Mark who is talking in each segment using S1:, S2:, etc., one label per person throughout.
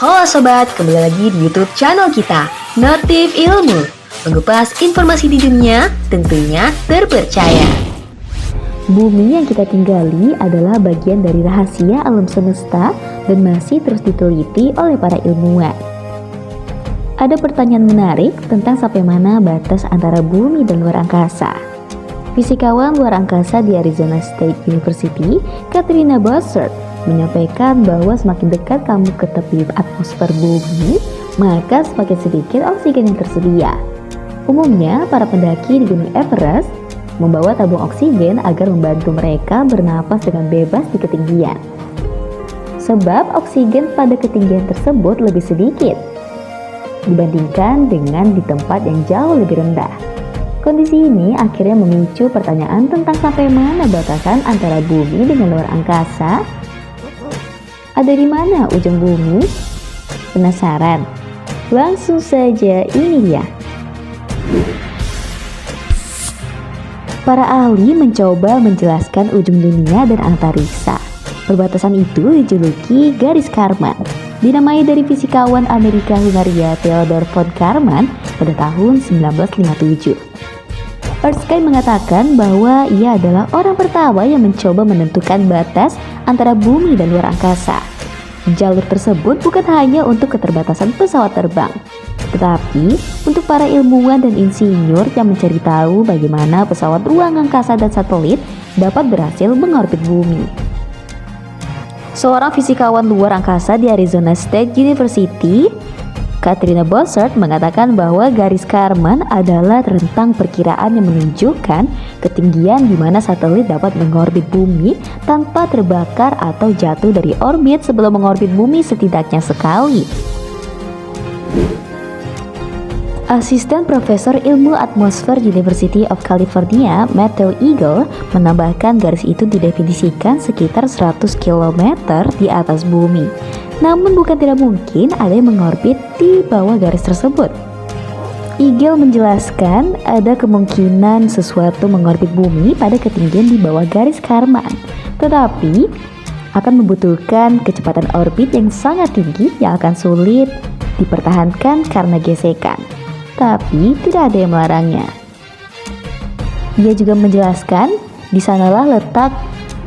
S1: Halo sobat, kembali lagi di YouTube channel kita, Notif Ilmu, mengupas informasi di dunia tentunya terpercaya. Bumi yang kita tinggali adalah bagian dari rahasia alam semesta dan masih terus diteliti oleh para ilmuwan. Ada pertanyaan menarik tentang sampai mana batas antara bumi dan luar angkasa. Fisikawan luar angkasa di Arizona State University, Katrina Bossert, menyampaikan bahwa semakin dekat kamu ke tepi atmosfer bumi, maka semakin sedikit oksigen yang tersedia. Umumnya, para pendaki di Gunung Everest membawa tabung oksigen agar membantu mereka bernapas dengan bebas di ketinggian. Sebab oksigen pada ketinggian tersebut lebih sedikit dibandingkan dengan di tempat yang jauh lebih rendah. Kondisi ini akhirnya memicu pertanyaan tentang sampai mana batasan antara bumi dengan luar angkasa. Ada di mana ujung bumi? Penasaran? Langsung saja, ini dia. Para ahli mencoba menjelaskan ujung dunia dan antariksa. Perbatasan itu dijuluki garis Kármán, dinamai dari fisikawan Amerika Hungaria Theodor von Kármán pada tahun 1957. Erskine mengatakan bahwa ia adalah orang pertama yang mencoba menentukan batas antara bumi dan luar angkasa. Jalur tersebut bukan hanya untuk keterbatasan pesawat terbang, tetapi untuk para ilmuwan dan insinyur yang mencari tahu bagaimana pesawat ruang angkasa dan satelit dapat berhasil mengorbit bumi. Seorang fisikawan luar angkasa di Arizona State University, Katrina Bossert, mengatakan bahwa garis Kármán adalah rentang perkiraan yang menunjukkan ketinggian di mana satelit dapat mengorbit bumi tanpa terbakar atau jatuh dari orbit sebelum mengorbit bumi setidaknya sekali. Asisten Profesor Ilmu Atmosfer University of California, Matthew Eagle, menambahkan garis itu didefinisikan sekitar 100 km di atas bumi. Namun bukan tidak mungkin ada yang mengorbit di bawah garis tersebut. Eagle menjelaskan ada kemungkinan sesuatu mengorbit bumi pada ketinggian di bawah garis Kármán, tetapi akan membutuhkan kecepatan orbit yang sangat tinggi yang akan sulit dipertahankan karena gesekan. Tapi tidak ada yang melarangnya. Dia juga menjelaskan, di sanalah letak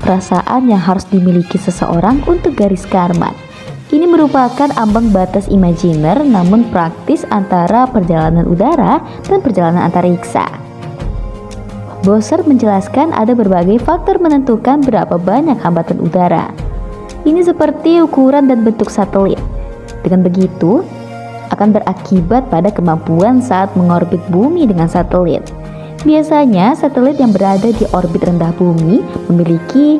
S1: perasaan yang harus dimiliki seseorang untuk garis Kármán. Ini merupakan ambang batas imajiner namun praktis antara perjalanan udara dan perjalanan antariksa. Bossert menjelaskan ada berbagai faktor menentukan berapa banyak hambatan udara. Ini seperti ukuran dan bentuk satelit. Dengan begitu, akan berakibat pada kemampuan saat mengorbit bumi dengan satelit. Biasanya, satelit yang berada di orbit rendah bumi memiliki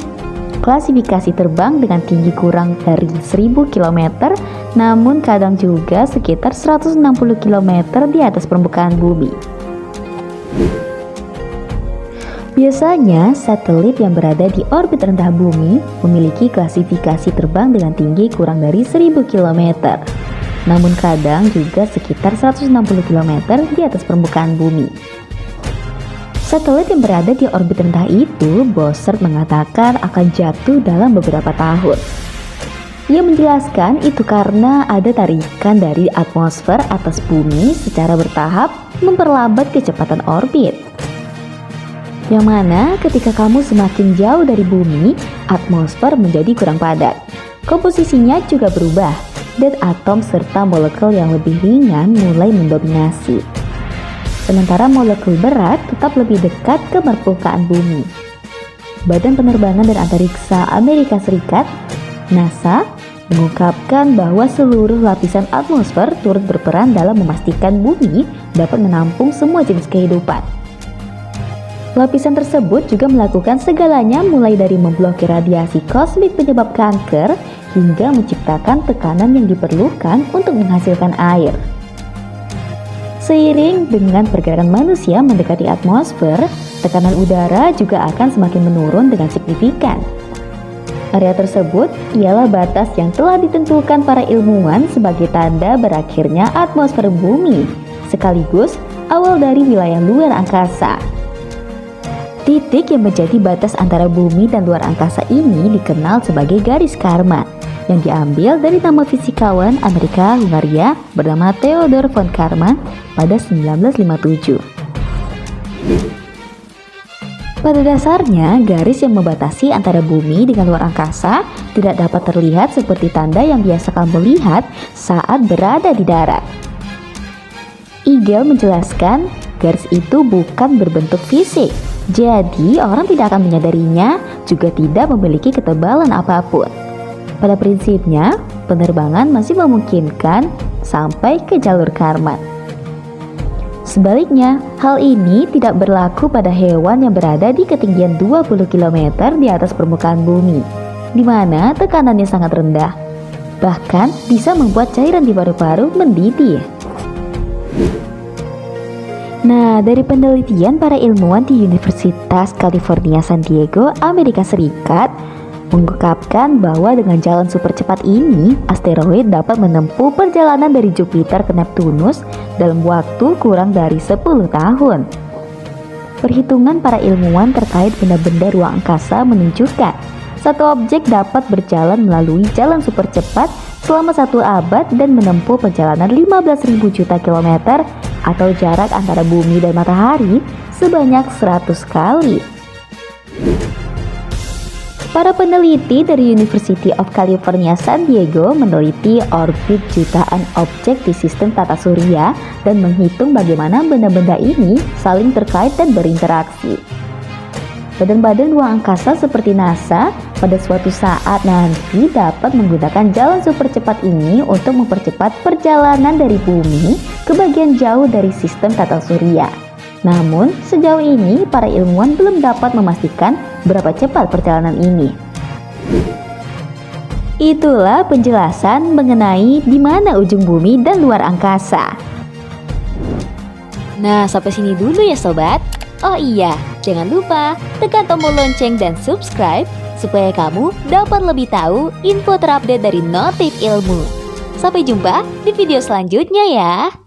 S1: klasifikasi terbang dengan tinggi kurang dari 1000 km, namun kadang juga sekitar 160 km di atas permukaan bumi. Biasanya, satelit yang berada di orbit rendah bumi memiliki klasifikasi terbang dengan tinggi kurang dari 1000 km, namun kadang juga sekitar 160 km di atas permukaan bumi. Satelit yang berada di orbit rendah itu, Bossert mengatakan akan jatuh dalam beberapa tahun. Ia menjelaskan itu karena ada tarikan dari atmosfer atas bumi secara bertahap memperlambat kecepatan orbit. Yang mana ketika kamu semakin jauh dari bumi, atmosfer menjadi kurang padat. Komposisinya juga berubah, dan atom serta molekul yang lebih ringan mulai mendominasi. Sementara molekul berat tetap lebih dekat ke permukaan bumi. Badan Penerbangan dan Antariksa Amerika Serikat, NASA, mengungkapkan bahwa seluruh lapisan atmosfer turut berperan dalam memastikan bumi dapat menampung semua jenis kehidupan. Lapisan tersebut juga melakukan segalanya mulai dari memblokir radiasi kosmik penyebab kanker hingga menciptakan tekanan yang diperlukan untuk menghasilkan air. Seiring dengan pergerakan manusia mendekati atmosfer, tekanan udara juga akan semakin menurun dengan signifikan. Area tersebut ialah batas yang telah ditentukan para ilmuwan sebagai tanda berakhirnya atmosfer bumi, sekaligus awal dari wilayah luar angkasa. Titik yang menjadi batas antara bumi dan luar angkasa ini dikenal sebagai garis Kármán, yang diambil dari nama fisikawan Amerika Hungaria bernama Theodor von Kármán pada 1957. Pada dasarnya, garis yang membatasi antara bumi dengan luar angkasa tidak dapat terlihat seperti tanda yang biasa kamu lihat saat berada di darat. Igel menjelaskan, garis itu bukan berbentuk fisik, jadi orang tidak akan menyadarinya, juga tidak memiliki ketebalan apapun. Pada prinsipnya, penerbangan masih memungkinkan sampai ke jalur Kármán. Sebaliknya, hal ini tidak berlaku pada hewan yang berada di ketinggian 20 km di atas permukaan bumi, di mana tekanannya sangat rendah, bahkan bisa membuat cairan di paru-paru mendidih. Nah, dari penelitian para ilmuwan di Universitas California San Diego, Amerika Serikat, mengungkapkan bahwa dengan jalan super cepat ini, asteroid dapat menempuh perjalanan dari Jupiter ke Neptunus dalam waktu kurang dari 10 tahun. Perhitungan para ilmuwan terkait benda-benda ruang angkasa menunjukkan satu objek dapat berjalan melalui jalan super cepat selama 1 abad dan menempuh perjalanan 15.000 juta kilometer atau jarak antara bumi dan matahari sebanyak 100 kali. Para peneliti dari University of California San Diego meneliti orbit jutaan objek di sistem tata surya dan menghitung bagaimana benda-benda ini saling terkait dan berinteraksi. Badan-badan ruang angkasa seperti NASA pada suatu saat nanti dapat menggunakan jalan super cepat ini untuk mempercepat perjalanan dari bumi ke bagian jauh dari sistem tata surya. Namun, sejauh ini para ilmuwan belum dapat memastikan berapa cepat perjalanan ini. Itulah penjelasan mengenai di mana ujung bumi dan luar angkasa. Nah, sampai sini dulu ya sobat. Oh iya, jangan lupa tekan tombol lonceng dan subscribe supaya kamu dapat lebih tahu info terupdate dari Notif Ilmu. Sampai jumpa di video selanjutnya ya.